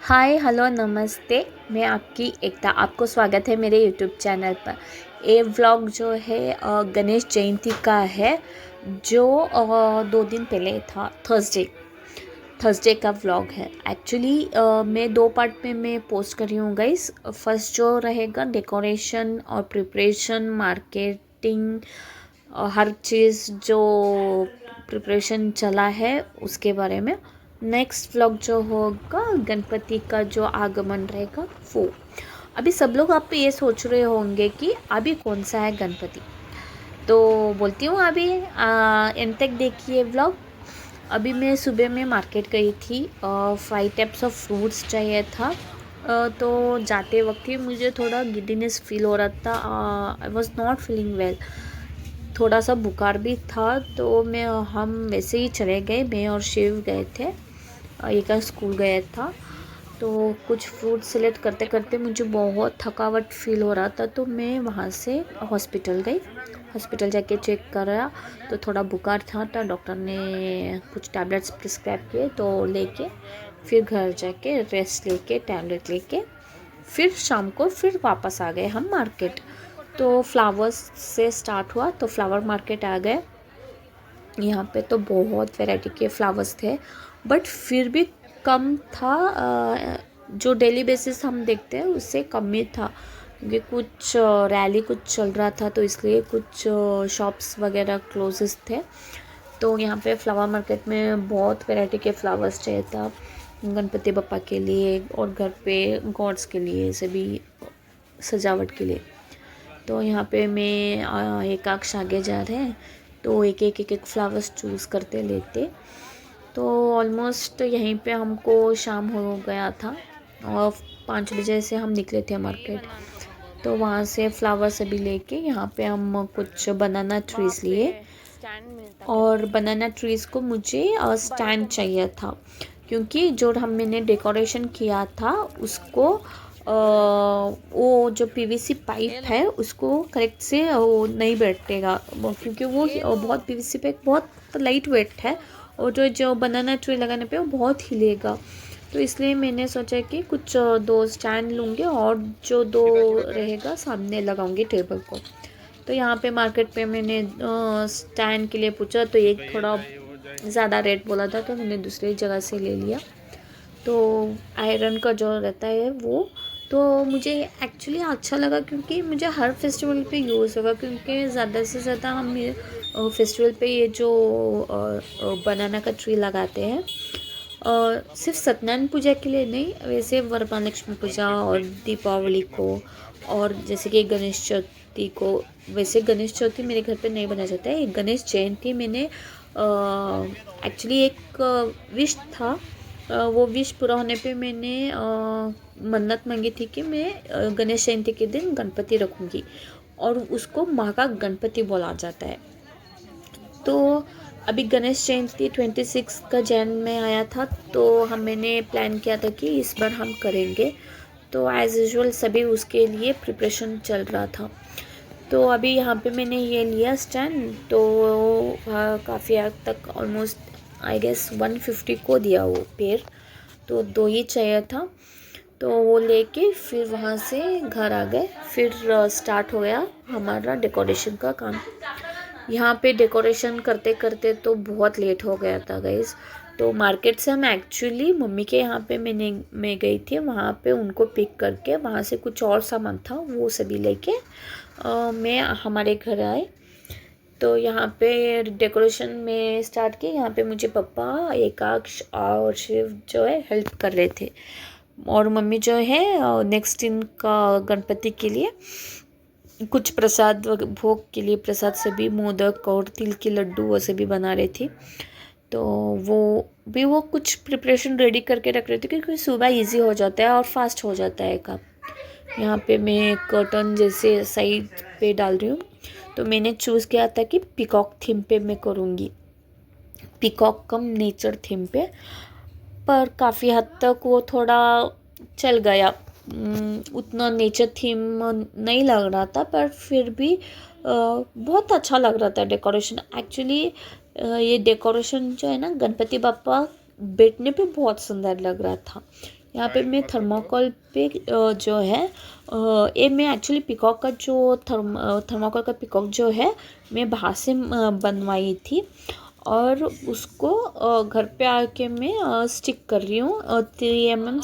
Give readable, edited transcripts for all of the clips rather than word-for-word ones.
Hi hello नमस्ते। मैं आपकी एकता। आपको स्वागत है मेरे यूट्यूब चैनल पर। ये व्लॉग जो है गणेश जयंती का है, जो 2 दिन पहले था। थर्सडे का व्लॉग है। एक्चुअली मैं 2 पार्ट में मैं पोस्ट कर रही हूँ गाइस। फर्स्ट जो रहेगा डेकोरेशन और प्रिपरेशन, मार्केटिंग, हर चीज़ जो प्रिपरेशन चला है उसके बारे में। नेक्स्ट व्लॉग जो होगा गणपति का जो आगमन रहेगा वो। अभी सब लोग आप ये सोच रहे होंगे कि अभी कौन सा है गणपति, तो बोलती हूँ अभी एंड तक देखिए व्लॉग। अभी मैं सुबह में मार्केट गई थी। 5 टाइप्स ऑफ फ्रूट्स चाहिए था। तो जाते वक्त ही मुझे थोड़ा गिडीनेस फील हो रहा था। I was not feeling well. थोड़ा सा बुखार भी था, तो हम वैसे ही चले गए। मैं और शिव गए थे। एक स्कूल गया था। तो कुछ फ्रूट सेलेक्ट करते करते मुझे बहुत थकावट फील हो रहा था, तो मैं वहाँ से हॉस्पिटल गई। हॉस्पिटल जाके चेक करा तो थोड़ा बुखार था, तो डॉक्टर ने कुछ टैबलेट्स प्रिस्क्राइब किए, तो लेके फिर घर जाके रेस्ट लेके टैबलेट लेके फिर शाम को फिर वापस आ गए हम मार्केट। तो फ्लावर्स से स्टार्ट हुआ, तो फ्लावर मार्केट आ गए। यहाँ पे तो बहुत वैरायटी के फ्लावर्स थे, बट फिर भी कम था। जो डेली बेसिस हम देखते हैं उससे कम ही था, क्योंकि कुछ रैली कुछ चल रहा था, तो इसलिए कुछ शॉप्स वगैरह क्लोजेस थे। तो यहाँ पे फ्लावर मार्केट में बहुत वैरायटी के फ्लावर्स चाहिए था गणपति बप्पा के लिए और घर पे गॉड्स के लिए, सभी सजावट के लिए। तो यहाँ पे मैं एक आगे जा रहे हैं, तो एक फ्लावर्स चूज़ करते लेते। तो ऑलमोस्ट यहीं पे हमको शाम हो गया था और 5 बजे से हम निकले थे मार्केट। तो वहाँ से फ्लावर सभी लेके यहाँ पे हम कुछ बनाना ट्रीज़ लिए, और बनाना ट्रीज़ को मुझे स्टैंड चाहिए था, क्योंकि जो मैंने डेकोरेशन किया था उसको वो जो पीवीसी पाइप है उसको करेक्ट से वो नहीं बैठेगा, क्योंकि वो बहुत पीवीसी पाइप बहुत लाइट वेट है, और जो बनाना ट्री लगाने पे वो बहुत हिलेगा। तो इसलिए मैंने सोचा कि कुछ 2 स्टैंड लूँगी और जो 2 रहेगा सामने लगाऊंगी टेबल को। तो यहाँ पे मार्केट पे मैंने स्टैंड के लिए पूछा, तो एक थोड़ा ज़्यादा रेट बोला था, तो मैंने दूसरी जगह से ले लिया। तो आयरन का जो रहता है वो, तो मुझे एक्चुअली अच्छा लगा, क्योंकि मुझे हर फेस्टिवल पे यूज़ होगा, क्योंकि ज़्यादा से ज़्यादा हम फेस्टिवल पे ये जो बनाना का ट्री लगाते हैं, सिर्फ सत्यनारायण पूजा के लिए नहीं, वैसे वरमहालक्ष्मी पूजा और दीपावली को, और जैसे कि गणेश चौथी को। वैसे गणेश चौथी मेरे घर पे नहीं बनाया जाता है, गणेश जयंती मैंने एक्चुअली एक विश था। वो विश पूरा होने पे मैंने मन्नत मांगी थी कि मैं गणेश जयंती के दिन गणपति रखूँगी, और उसको माँ का गणपति बोला जाता है। तो अभी गणेश जयंती 26 का जैन में आया था, तो मैंने प्लान किया था कि इस बार हम करेंगे। तो एज़ यूजुअल सभी उसके लिए प्रिपरेशन चल रहा था। तो अभी यहाँ पे मैंने ये लिया स्टैंड, तो काफ़ी हद तक ऑलमोस्ट आई गेस 150 को दिया वो पेड़, तो 2 ही चाहिए था। तो वो लेके फिर वहाँ से घर आ गए। फिर स्टार्ट हो गया हमारा डेकोरेशन का काम। यहाँ पे डेकोरेशन करते करते तो बहुत लेट हो गया था गाइस। तो मार्केट से हम एक्चुअली मम्मी के यहाँ पे मैं गई थी, वहाँ पे उनको पिक करके वहाँ से कुछ और सामान था वो सभी लेके मैं हमारे घर आए। तो यहाँ पे डेकोरेशन में स्टार्ट किया। यहाँ पे मुझे पापा, एकाक्ष और शिव जो है हेल्प कर रहे थे, और मम्मी जो है नेक्स्ट दिन का गणपति के लिए कुछ प्रसाद भोग के लिए प्रसाद से भी मोदक और तिल के लड्डू वो से भी बना रही थी। तो वो कुछ प्रिपरेशन रेडी करके रख रहे थे, क्योंकि सुबह इजी हो जाता है और फास्ट हो जाता है काम। यहाँ पे मैं कर्टन जैसे साइड पे डाल रही हूँ। तो मैंने चूज़ किया था कि पीकॉक थीम पे मैं करूँगी, पीकॉक कम नेचर थीम पे। पर काफ़ी हद तक वो थोड़ा चल गया। उतना नेचर थीम नहीं लग रहा था, पर फिर भी बहुत अच्छा लग रहा था डेकोरेशन। एक्चुअली ये डेकोरेशन जो है ना, गणपति बापा बैठने पे बहुत सुंदर लग रहा था। यहाँ पे मैं थर्माकोल पे जो है ये मैं एक्चुअली पिकॉक का जो थर्माकोल का पिकॉक जो है मैं बाहर से बनवाई थी और उसको घर पे आके मैं स्टिक कर रही हूँ 3 mm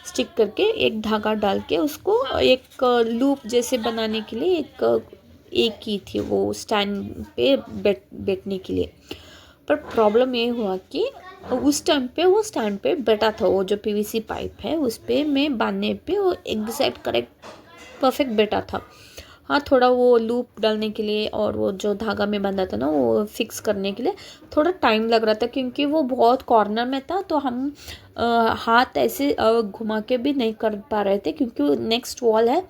स्टिक करके एक धागा डाल के उसको एक लूप जैसे बनाने के लिए एक की थी वो स्टैंड पे बैठने के लिए। पर प्रॉब्लम ये हुआ कि उस टाइम पे वो स्टैंड पे बैठा था, वो जो पीवीसी पाइप है उस पर मैं बांधने पे वो एग्जैक्ट करेक्ट परफेक्ट बैठा था। हाँ, थोड़ा वो लूप डालने के लिए और वो जो धागा में बंधा था ना वो फिक्स करने के लिए थोड़ा टाइम लग रहा था, क्योंकि वो बहुत कॉर्नर में था तो हम हाथ ऐसे घुमा के भी नहीं कर पा रहे थे, क्योंकि नेक्स्ट वॉल है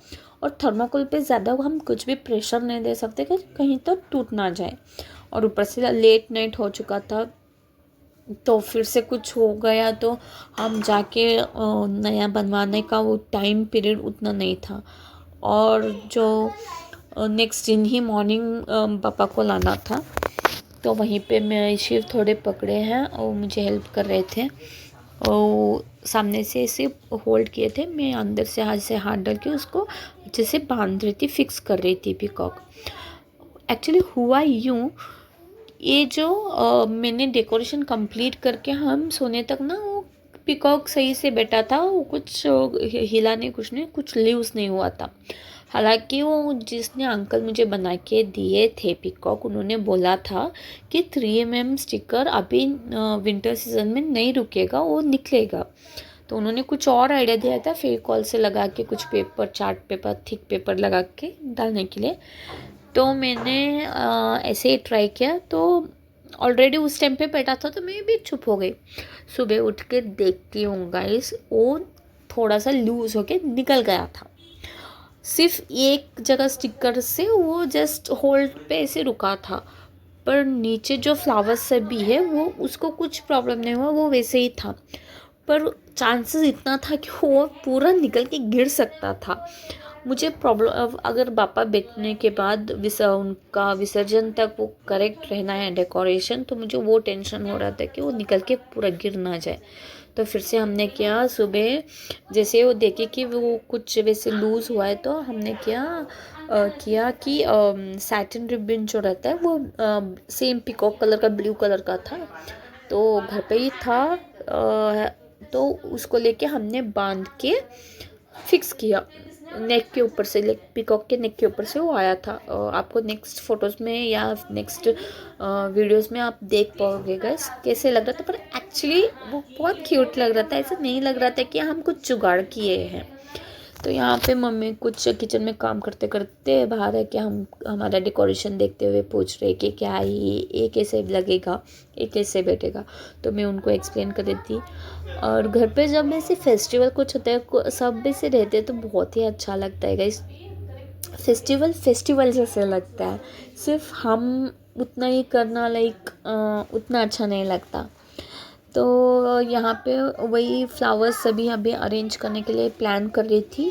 और थर्माकोल पे ज़्यादा हम कुछ भी प्रेशर नहीं दे सकते कि कहीं तो टूट ना जाए। और ऊपर से लेट नाइट हो चुका था तो फिर से कुछ हो गया तो हम जाके नया बनवाने का वो टाइम पीरियड उतना नहीं था। और जो नेक्स्ट दिन ही मॉर्निंग पापा को लाना था तो वहीं पे मैं शिव थोड़े पकड़े हैं और मुझे हेल्प कर रहे थे और सामने से इसे होल्ड किए थे, मैं अंदर से हाथ डाल के उसको अच्छे से बांध रही थी, फिक्स कर रही थी पिकॉक। एक्चुअली हुआ यूँ, ये जो मैंने डेकोरेशन कंप्लीट करके हम सोने तक ना वो पिकॉक सही से बैठा था, वो कुछ हिला नहीं, कुछ नहीं, कुछ लीव्स नहीं हुआ था। हालांकि वो जिसने अंकल मुझे बना के दिए थे पिकॉक, उन्होंने बोला था कि 3 mm स्टिकर अभी विंटर सीजन में नहीं रुकेगा, वो निकलेगा। तो उन्होंने कुछ और आइडिया दिया था फेविकॉल से लगा के कुछ paper, chart paper, thick paper लगा के डालने के लिए। तो मैंने ऐसे ही ट्राई किया तो ऑलरेडी उस टाइम पे बैठा था तो मैं भी चुप हो गई। सुबह उठ के देखती हूँ गाइस, वो थोड़ा सा लूज होके निकल गया था। सिर्फ एक जगह स्टिकर से वो जस्ट होल्ड पे ऐसे रुका था, पर नीचे जो फ्लावर्स सब भी है वो उसको कुछ प्रॉब्लम नहीं हुआ, वो वैसे ही था। पर चांसेस इतना था कि वो पूरा निकल के गिर सकता था। मुझे प्रॉब्लम, अगर पापा बैठने के बाद उनका विसर्जन तक वो करेक्ट रहना है डेकोरेशन, तो मुझे वो टेंशन हो रहा था कि वो निकल के पूरा गिर ना जाए। तो फिर से हमने किया, सुबह जैसे वो देखे कि वो कुछ वैसे लूज़ हुआ है तो हमने किया कि सैटिन रिबन जो रहता है वो सेम पिकॉक कलर का, ब्लू कलर का था, तो घर पे ही था। तो उसको लेके हमने बांध के फिक्स किया नेक के ऊपर से, पिकॉक के नेक के ऊपर से वो आया था। आपको नेक्स्ट फोटोज़ में या नेक्स्ट वीडियोस में आप देख पाओगे गाइस कैसे लग रहा था, पर एक्चुअली वो बहुत क्यूट लग रहा था, ऐसा नहीं लग रहा था कि हम कुछ जुगाड़ किए हैं। तो यहाँ पे मम्मी कुछ किचन में काम करते करते बाहर है कि हम हमारा डेकोरेशन देखते हुए पूछ रहे कि क्या है ये कैसे लगेगा, ये कैसे बैठेगा। तो मैं उनको एक्सप्लेन कर देती। और घर पे जब ऐसे फेस्टिवल कुछ होता है, सब भी से रहते हैं तो बहुत ही अच्छा लगता है गाइस। फेस्टिवल जैसे लगता है, सिर्फ हम उतना ही करना उतना अच्छा नहीं लगता। तो यहाँ पे वही फ्लावर्स सभी अभी अरेंज करने के लिए प्लान कर रही थी,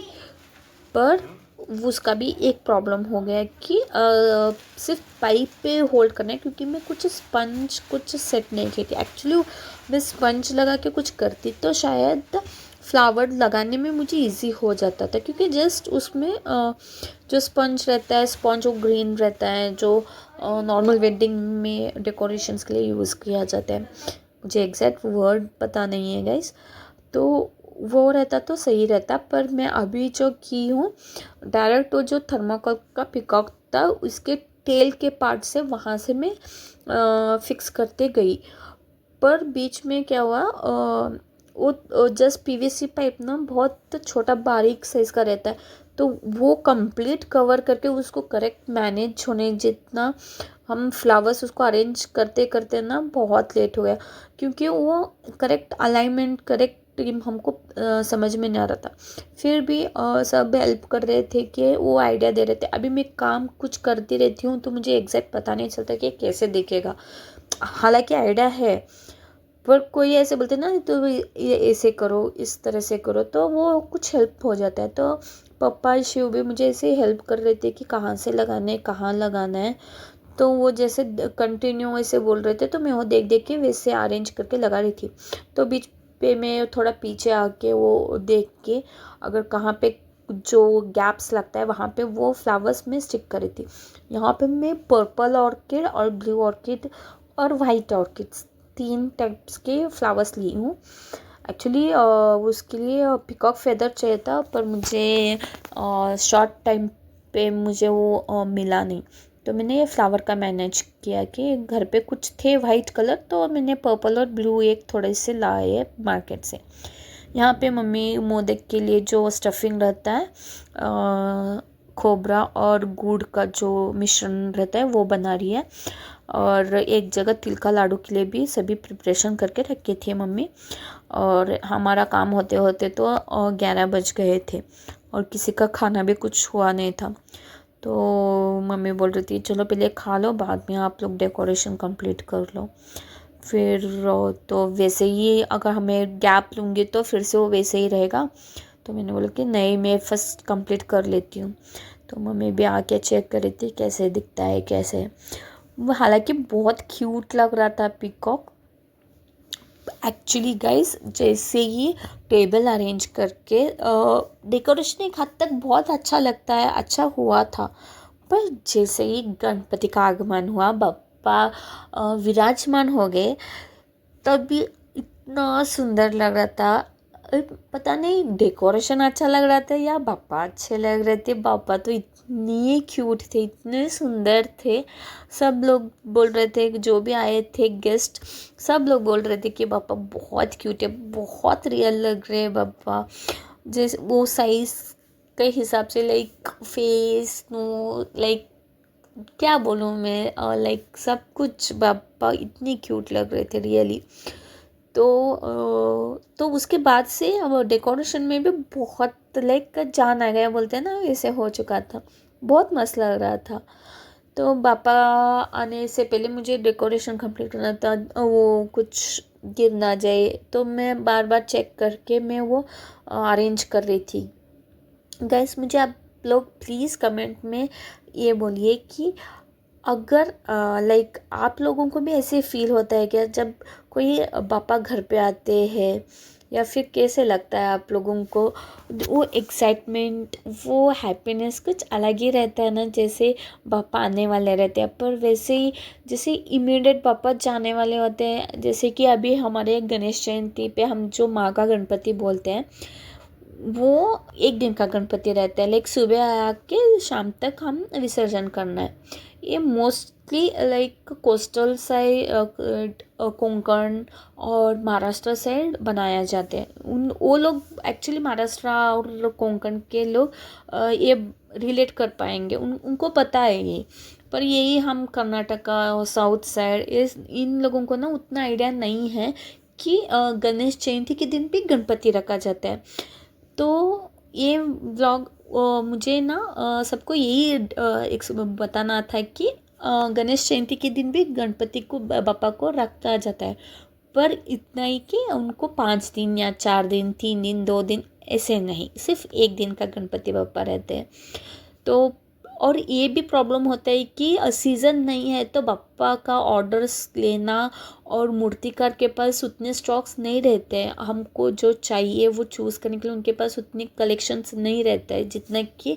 पर उसका भी एक प्रॉब्लम हो गया कि सिर्फ पाइप पे होल्ड करना है, क्योंकि मैं कुछ सेट नहीं की थी। एक्चुअली मैं स्पंज लगा के कुछ करती तो शायद फ्लावर लगाने में मुझे इजी हो जाता था, क्योंकि जस्ट उसमें जो स्पंज रहता है, स्पंज वो ग्रीन रहता है जो नॉर्मल वेडिंग में डेकोरेशंस के लिए यूज़ किया जाता है। मुझे एग्जैक्ट वर्ड पता नहीं है गाइस, तो वो रहता तो सही रहता। पर मैं अभी जो की हूँ डायरेक्ट वो जो थर्माकोल का पिकॉक था उसके टेल के पार्ट से वहाँ से मैं फिक्स करते गई। पर बीच में क्या हुआ, वो जस्ट पीवीसी पाइप ना बहुत छोटा बारीक साइज़ का रहता है, तो वो कंप्लीट कवर करके उसको करेक्ट मैनेज होने जितना हम फ्लावर्स उसको अरेंज करते करते ना बहुत लेट हो गया, क्योंकि वो करेक्ट अलाइनमेंट करेक्ट हमको समझ में नहीं आ रहा था। फिर भी सब हेल्प कर रहे थे कि वो आइडिया दे रहे थे। अभी मैं काम कुछ करती रहती हूँ तो मुझे एग्जैक्ट पता नहीं चलता कि कैसे दिखेगा, हालांकि आइडिया है, पर कोई ऐसे बोलते ना तो ये ऐसे करो, इस तरह से करो, तो वो कुछ हेल्प हो जाता है। तो पापा शिव भी मुझे ऐसे हेल्प कर रहे थे कि कहाँ से लगाना है, कहाँ लगाना है। तो वो जैसे कंटिन्यू ऐसे बोल रहे थे तो मैं वो देख देख के वैसे अरेंज करके लगा रही थी। तो बीच पे मैं थोड़ा पीछे आके वो देख के अगर कहाँ पे जो गैप्स लगता है वहाँ पे वो फ्लावर्स में स्टिक करी थी। यहाँ पे मैं पर्पल ऑर्किड और ब्लू ऑर्किड और वाइट ऑर्किड्स 3 टाइप्स के फ्लावर्स ली हूँ। एक्चुअली उसके लिए पिकॉक फेदर चाहिए था, पर मुझे शॉर्ट टाइम पे मुझे वो मिला नहीं, तो मैंने ये फ्लावर का मैनेज किया कि घर पे कुछ थे वाइट कलर, तो मैंने पर्पल और ब्लू एक थोड़े से लाए मार्केट से। यहाँ पे मम्मी मोदक के लिए जो स्टफिंग रहता है खोबरा और गुड़ का जो मिश्रण रहता है वो बना रही है, और एक जगह तिल का लाडू के लिए भी सभी प्रिपरेशन करके रखी थी मम्मी। और हमारा काम होते होते तो 11 बज गए थे और किसी का खाना भी कुछ हुआ नहीं था। तो मम्मी बोल रही थी चलो पहले खा लो, बाद में आप लोग डेकोरेशन कंप्लीट कर लो। फिर तो वैसे ही अगर हमें गैप लूँगी तो फिर से वो वैसे ही रहेगा, तो मैंने बोला कि नहीं मैं फर्स्ट कंप्लीट कर लेती हूँ। तो मम्मी भी आके चेक कर रही थी कैसे दिखता है कैसे। वो हालांकि बहुत क्यूट लग रहा था पीकॉक। एक्चुअली गाइस जैसे ही टेबल अरेंज करके डेकोरेशन एक हद तक बहुत अच्छा लगता है, अच्छा हुआ था, पर जैसे ही गणपति का आगमन हुआ, बप्पा विराजमान हो गए, तब भी इतना सुंदर लग रहा था। पता नहीं डेकोरेशन अच्छा लग रहा था या बापा अच्छे लग रहे थे। बापा तो इतने क्यूट थे, इतने सुंदर थे। सब लोग बोल रहे थे, जो भी आए थे गेस्ट सब लोग बोल रहे थे कि बापा बहुत क्यूट है, बहुत रियल लग रहे हैं बापा। जैसे वो साइज के हिसाब से लाइक फेस नो लाइक क्या बोलूँ मैं, लाइक सब कुछ बापा इतनी क्यूट लग रहे थे रियली। तो उसके बाद से अब डेकोरेशन में भी बहुत लाइक जान आ गया बोलते हैं ना, ऐसे हो चुका था, बहुत मस्त लग रहा था। तो पापा आने से पहले मुझे डेकोरेशन कंप्लीट करना था, वो कुछ गिर ना जाए, तो मैं बार बार चेक करके मैं वो अरेंज कर रही थी। गाइस मुझे आप लोग प्लीज़ कमेंट में ये बोलिए कि अगर लाइक आप लोगों को भी ऐसे फील होता है क्या जब कोई पापा घर पे आते हैं, या फिर कैसे लगता है आप लोगों को? वो एक्साइटमेंट वो हैप्पीनेस कुछ अलग ही रहता है ना, जैसे पापा आने वाले रहते हैं, पर वैसे ही जैसे इमीडिएट पापा जाने वाले होते हैं। जैसे कि अभी हमारे गणेश जयंती पे हम जो माँ का गणपति बोलते हैं, वो एक दिन का गणपति रहता है, लाइक सुबह आके शाम तक हम विसर्जन करना है। ये mostly like coastal side Konkan और महाराष्ट्र साइड बनाया जाते हैं। वो लोग एक्चुअली महाराष्ट्र और कोंकण के लोग ये रिलेट कर पाएंगे, उनको पता है ये। पर यही हम कर्नाटका और साउथ साइड इन लोगों को ना उतना आइडिया नहीं है कि गणेश जयंती के दिन भी गणपति रखा जाता है। तो ये व्लॉग मुझे ना सबको यही एक बताना था कि गणेश जयंती के दिन भी गणपति को बापा को रखा जाता है, पर इतना ही कि उनको 5 दिन या 4 दिन 3 दिन 2 दिन ऐसे नहीं, सिर्फ एक दिन का गणपति बापा रहते हैं। तो और ये भी प्रॉब्लम होता है कि सीज़न नहीं है तो बापा का ऑर्डर्स लेना, और मूर्तिकार के पास उतने स्टॉक्स नहीं रहते हैं, हमको जो चाहिए वो चूज़ करने के लिए उनके पास उतने कलेक्शंस नहीं रहता है जितना कि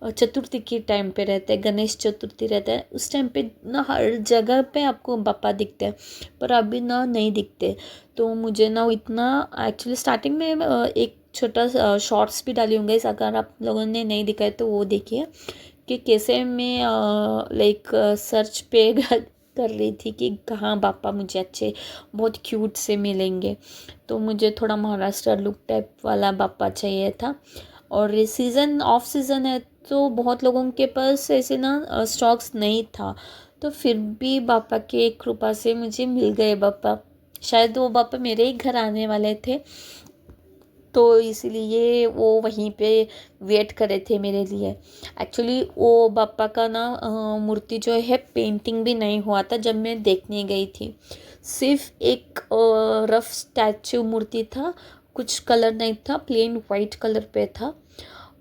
चतुर्थी के टाइम पे रहता है, गणेश चतुर्थी रहता है उस टाइम पे ना हर जगह पे आपको बापा दिखते हैं, पर अभी ना नहीं दिखते। तो मुझे ना इतना एक्चुअली स्टार्टिंग में एक छोटा शॉर्ट्स भी डाली होंगे, अगर आप लोगों ने नहीं दिखाए तो वो देखिए कि कैसे मैं लाइक सर्च पे कर रही थी कि कहाँ पापा मुझे अच्छे बहुत क्यूट से मिलेंगे। तो मुझे थोड़ा महाराष्ट्र लुक टाइप वाला पापा चाहिए था, और ये सीज़न ऑफ सीज़न है तो बहुत लोगों के पास ऐसे ना स्टॉक्स नहीं था, तो फिर भी पापा के कृपा से मुझे मिल गए पापा। शायद वो पापा मेरे ही घर आने वाले थे, तो इसीलिए वो वहीं पे वेट कर रहे थे मेरे लिए। एक्चुअली वो बापा का ना मूर्ति जो है पेंटिंग भी नहीं हुआ था जब मैं देखने गई थी, सिर्फ एक रफ स्टैचू मूर्ति था, कुछ कलर नहीं था, प्लेन वाइट कलर पे था।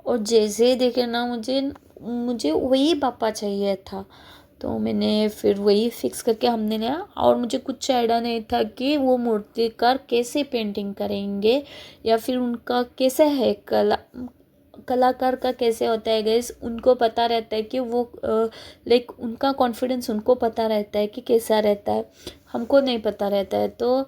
और जैसे ही देखे ना मुझे मुझे वही बापा चाहिए था। तो मैंने फिर वही फिक्स करके हमने लिया। और मुझे कुछ आइडिया नहीं था कि वो मूर्तिकार कैसे पेंटिंग करेंगे या फिर उनका कैसे है कलाकार का कैसे होता है गैस। उनको पता रहता है कि वो लाइक उनका कॉन्फिडेंस उनको पता रहता है कि कैसा रहता है, हमको नहीं पता रहता है। तो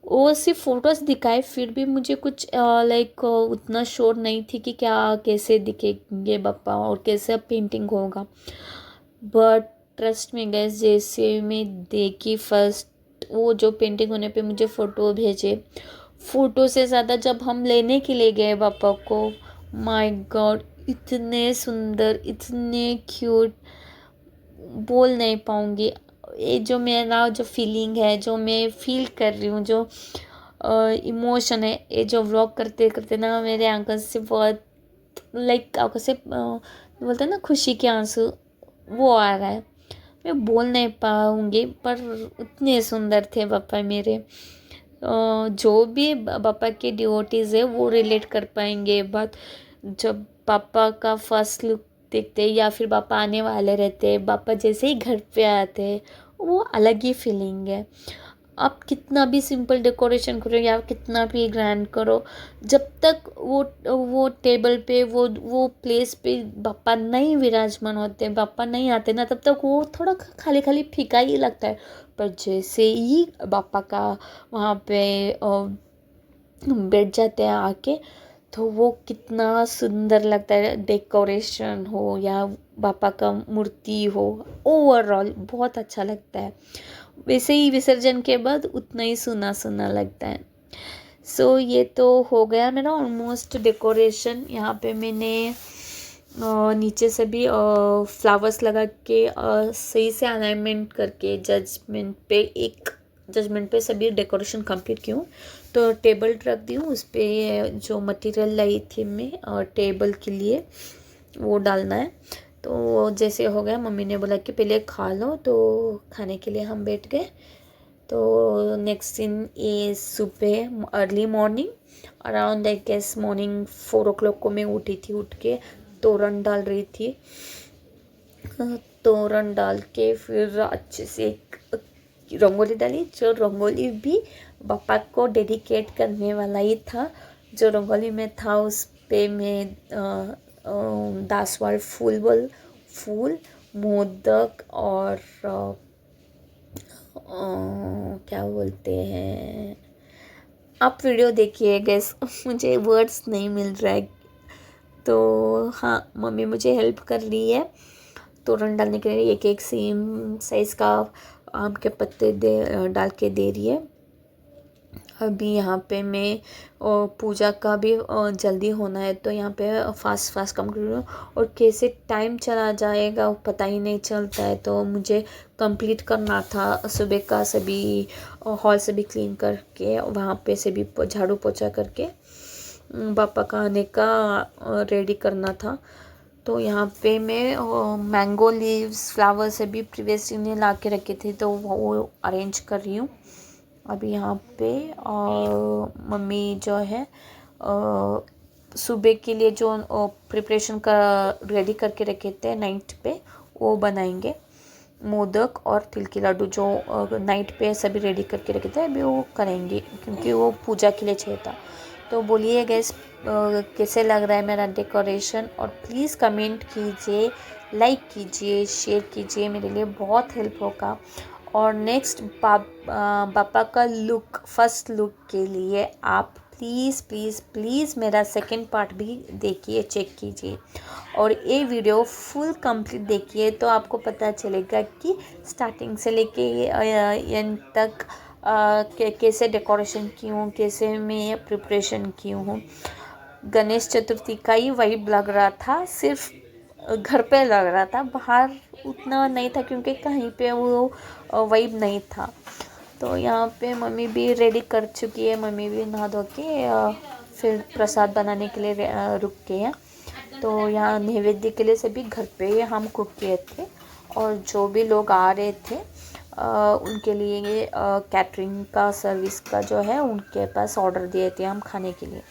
वो सिर्फ फोटोज़ दिखाए, फिर भी मुझे कुछ लाइक उतना श्योर नहीं थी कि क्या कैसे दिखेंगे पापा और कैसे पेंटिंग होगा। बट ट्रस्ट में गैस, जैसे मैं देखी फर्स्ट वो जो पेंटिंग होने पे मुझे फ़ोटो भेजे, फ़ोटो से ज़्यादा जब हम लेने के लिए गए पापा को, माय गॉड इतने सुंदर, इतने क्यूट, बोल नहीं पाऊँगी। ये जो मेरा जो फीलिंग है, जो मैं फील कर रही हूँ, जो इमोशन है, ये जो व्लॉग करते करते ना मेरे आंखों से बहुत लाइक आंखों से बोलते हैं ना खुशी के आंसू, वो आ रहा है। मैं बोल नहीं पाऊँगी पर इतने सुंदर थे पापा मेरे। जो भी पापा के डिवोटीज़ है वो रिलेट कर पाएंगे बात। जब पापा का फर्स्ट लुक देखते या फिर पापा आने वाले रहते, पापा जैसे ही घर पे आते, वो अलग ही फीलिंग है। आप कितना भी सिंपल डेकोरेशन करो या कितना भी ग्रैंड करो, जब तक वो टेबल पे वो प्लेस पे पापा नहीं विराजमान होते, पापा नहीं आते ना, तब तक वो थोड़ा खाली खाली फीका ही लगता है। पर जैसे ही पापा का वहाँ पे बैठ जाते हैं आके, तो वो कितना सुंदर लगता है। डेकोरेशन हो या पापा का मूर्ति हो, ओवरऑल बहुत अच्छा लगता है। वैसे ही विसर्जन के बाद उतना ही सुना सुना लगता है। सो ये तो हो गया मेरा ऑलमोस्ट डेकोरेशन। यहाँ पे मैंने नीचे से भी फ्लावर्स लगा के सही से अलाइनमेंट करके जजमेंट पे सभी डेकोरेशन कंप्लीट की हूँ। तो टेबल रख दी हूँ, उस पर जो मटेरियल लाई थी मैं टेबल के लिए वो डालना है। तो जैसे हो गया, मम्मी ने बोला कि पहले खा लो, तो खाने के लिए हम बैठ गए। तो नेक्स्ट दिन ये सुबह early morning around I guess morning 4 o'clock को मैं उठी थी। उठ के तोरण डाल रही थी। तोरण डाल के फिर अच्छे से एक रंगोली डाली, जो रंगोली भी पापा को डेडिकेट करने वाला ही था। जो रंगोली में था उस पे मैं दासवाल फूल, मोदक और क्या बोलते हैं, आप वीडियो देखिए गैस, मुझे वर्ड्स नहीं मिल रहा है। तो हाँ, मम्मी मुझे हेल्प कर रही है तोरण डालने के लिए। एक सेम साइज़ का आम के पत्ते डाल के दे रही है। अभी यहाँ पे मैं पूजा का भी जल्दी होना है, तो यहाँ पे फास्ट काम कर रही हूँ। और कैसे टाइम चला जाएगा पता ही नहीं चलता है। तो मुझे कंप्लीट करना था सुबह का सभी हॉल से भी क्लीन करके, वहाँ पे से भी झाड़ू पोछा करके पापा का आने का रेडी करना था। तो यहाँ पे मैं मैंगो लीव्स फ्लावर से भी प्रीवियसली ने ला के रखे थे, तो वो अरेंज कर रही हूँ अभी यहाँ पे। मम्मी जो है सुबह के लिए जो प्रिपरेशन का रेडी करके रखे थे नाइट पे, वो बनाएंगे। मोदक और तिल के लड्डू जो नाइट पे सभी रेडी करके रखे थे, अभी वो करेंगे क्योंकि वो पूजा के लिए चाहिए था। तो बोलिए गैस कैसे लग रहा है मेरा डेकोरेशन, और प्लीज़ कमेंट कीजिए, लाइक कीजिए, शेयर कीजिए, मेरे लिए बहुत हेल्प होगा। और नेक्स्ट पापा का लुक, फर्स्ट लुक के लिए आप प्लीज़ मेरा सेकंड पार्ट भी देखिए, चेक कीजिए और ये वीडियो फुल कंप्लीट देखिए, तो आपको पता चलेगा कि स्टार्टिंग से लेके एंड तक कैसे डेकोरेशन की हूँ, कैसे मैं प्रिपरेशन की हूँ। गणेश चतुर्थी का ही वाइब लग रहा था, सिर्फ घर पे लग रहा था, बाहर उतना नहीं था क्योंकि कहीं पे वो वाइब नहीं था। तो यहाँ पे मम्मी भी रेडी कर चुकी है, मम्मी भी नहा धो के फिर प्रसाद बनाने के लिए रुक गए हैं। तो यहाँ नैवेद्य के लिए सभी घर पे हम कुक किए थे, और जो भी लोग आ रहे थे उनके लिए कैटरिंग का सर्विस का जो है उनके पास ऑर्डर दिए थे हम खाने के लिए।